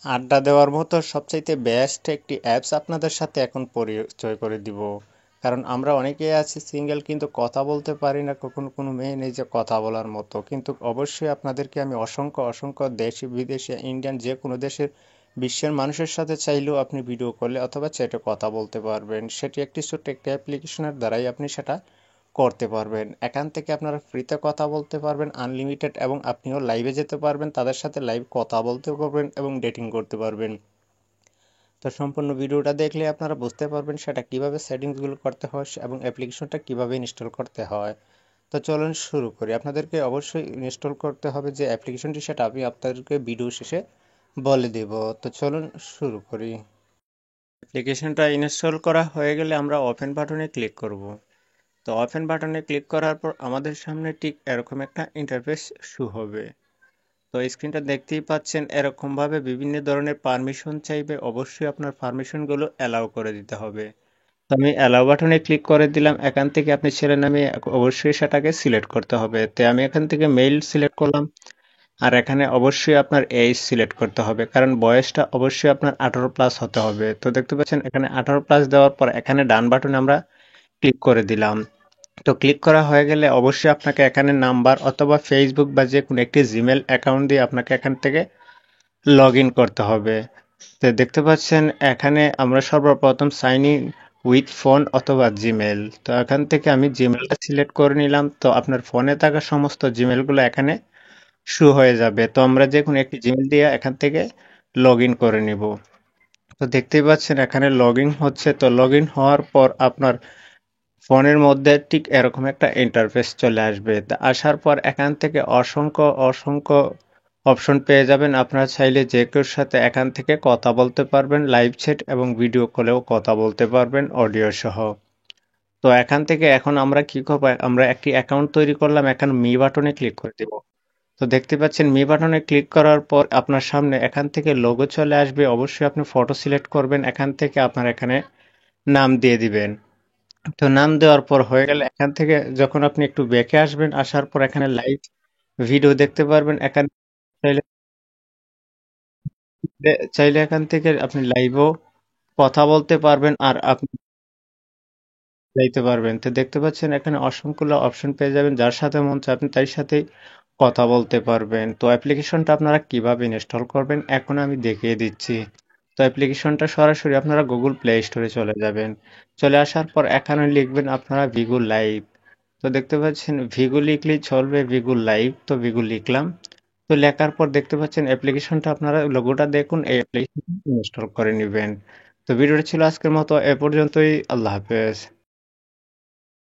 আড্ডা দেওয়ার মতো সবচাইতে বেস্ট একটি অ্যাপস আপনাদের সাথে এখন পরিচয় করে দিব। কারণ আমরা অনেকেই আছি সিঙ্গেল, কিন্তু কথা বলতে পারি না, কখনো কোনো মেয়ে নেই যে কথা বলার মতো। কিন্তু অবশ্যই আপনাদেরকে আমি অসংখ্য অসংখ্য দেশি বিদেশি ইন্ডিয়ান যে কোনো দেশের বিশ্বের মানুষের সাথে চাইলেও আপনি ভিডিও কলে অথবা চ্যাটে কথা বলতে পারবেন। সেটি একটি ছোট্ট একটি অ্যাপ্লিকেশনের দ্বারাই আপনি সেটা করতে পারবেন। এখান থেকে আপনারা ফ্রিতে কথা বলতে পারবেন আনলিমিটেড, এবং আপনিও লাইভে যেতে পারবেন, তাদের সাথে লাইভ কথা বলতে পারবেন এবং ডেটিং করতে পারবেন। তো সম্পূর্ণ ভিডিওটা দেখলে আপনারা বুঝতে পারবেন সেটা কিভাবে সেটিংসগুলো করতে হয় এবং অ্যাপ্লিকেশনটা কিভাবে ইনস্টল করতে হয়। তো চলুন শুরু করি। আপনাদেরকে অবশ্যই ইনস্টল করতে হবে যে অ্যাপ্লিকেশনটি, সেটা আমি আপনাদেরকে ভিডিও শেষে বলে দেব। তো চলুন শুরু করি। অ্যাপ্লিকেশনটা ইনস্টল করা হয়ে গেলে আমরা ওপেন বাটনে ক্লিক করব। তো ওপেন বাটনে ক্লিক করার পর আমাদের সামনে ঠিক এরকম একটা ইন্টারফেস শো হবে। তো স্ক্রিনটা দেখতেই পাচ্ছেন, এরকমভাবে বিভিন্ন ধরনের পারমিশন চাইবে। অবশ্যই আপনার পারমিশনগুলো অ্যালাউ করে দিতে হবে। তো আমি অ্যালাউ বাটনে ক্লিক করে দিলাম। এখান থেকে আপনি ছেলে নামে অবশ্যই সেটাকে সিলেক্ট করতে হবে। তো আমি এখান থেকে মেল সিলেক্ট করলাম। আর এখানে অবশ্যই আপনার এজ সিলেক্ট করতে হবে, কারণ বয়সটা অবশ্যই আপনার 18+ হতে হবে। তো দেখতে পাচ্ছেন এখানে 18+ দেওয়ার পর এখানে ডান বাটনে আমরা ক্লিক করে দিলাম। তো ক্লিক করা হয়ে গেলে অবশ্যই আপনাকে এখানে নাম্বার অথবা ফেসবুক বা যে কোনো একটি জিমেল অ্যাকাউন্ট দিয়ে আপনাকে এখান থেকে লগ ইন করতে হবে। তো দেখতে পাচ্ছেন এখানে আমরা সর্বপ্রথম সাইন ইন উইথ ফোন অথবা জিমেল। তো এখান থেকে আমি জিমেলটা সিলেক্ট করে নিলাম। তো আপনার ফোনে থাকা সমস্ত জিমেলগুলো এখানে শো হয়ে যাবে। তো আমরা যে কোনো একটি জিমেল দিয়ে এখান থেকে লগ ইন করে নিব। তো দেখতেই পাচ্ছেন এখানে লগ ইন হচ্ছে। তো লগ ইন হওয়ার পর আপনার ফোনের মধ্যে ঠিক এরকম একটা ইন্টারফেস চলে আসবে। তা আসার পর এখান থেকে অসংখ্য অসংখ্য অপশন পেয়ে যাবেন। আপনারা চাইলে যে কেউর সাথে এখান থেকে কথা বলতে পারবেন, লাইভ চ্যাট এবং ভিডিও কলেও কথা বলতে পারবেন অডিও সহ। তো এখান থেকে এখন আমরা কি করবো, আমরা একটি অ্যাকাউন্ট তৈরি করলাম, এখন মি বাটনে ক্লিক করে দিব। তো দেখতে পাচ্ছেন মি বাটনে ক্লিক করার পর আপনার সামনে এখান থেকে লোগো চলে আসবে। অবশ্যই আপনি ফটো সিলেক্ট করবেন, এখান থেকে আপনার এখানে নাম দিয়ে দিবেন। তো নাম দেওয়ার পর হয়ে গেলে এখান থেকে যখন আপনি একটু ব্যাকে আসবেন, আসার পর এখানে লাইভ ভিডিও দেখতে পারবেন। এখান চাইলে চাইলে এখান থেকে আপনি লাইভও কথা বলতে পারবেন, আর আপনি যাইতে পারবেন। তো দেখতে পাচ্ছেন এখানে অসংখ্য অপশন পেয়ে যাবেন, যার সাথে মন চায় আপনি তার সাথেই কথা বলতে পারবেন। তো অ্যাপ্লিকেশনটা আপনারা কিভাবে ইনস্টল করবেন এখন আমি দেখিয়ে দিচ্ছি। তো অ্যাপ্লিকেশনটা সরাসরি আপনারা গুগল প্লে স্টোরে চলে যাবেন। চলে আসার পর এখানে লিখবেন আপনারা ভিগু লাইভ। তো দেখতে পাচ্ছেন ভিগু লিখলেই চলবে, ভিগু লাইভ। তো ভিগু লিখলাম। তো লেখার পর দেখতে পাচ্ছেন অ্যাপ্লিকেশনটা, আপনারা লোগোটা দেখুন, এই অ্যাপ্লিকেশন ইনস্টল করে নেবেন। তো ভিডিওটা ছিল আজকের মতো এ পর্যন্তই। আল্লাহ হাফেজ।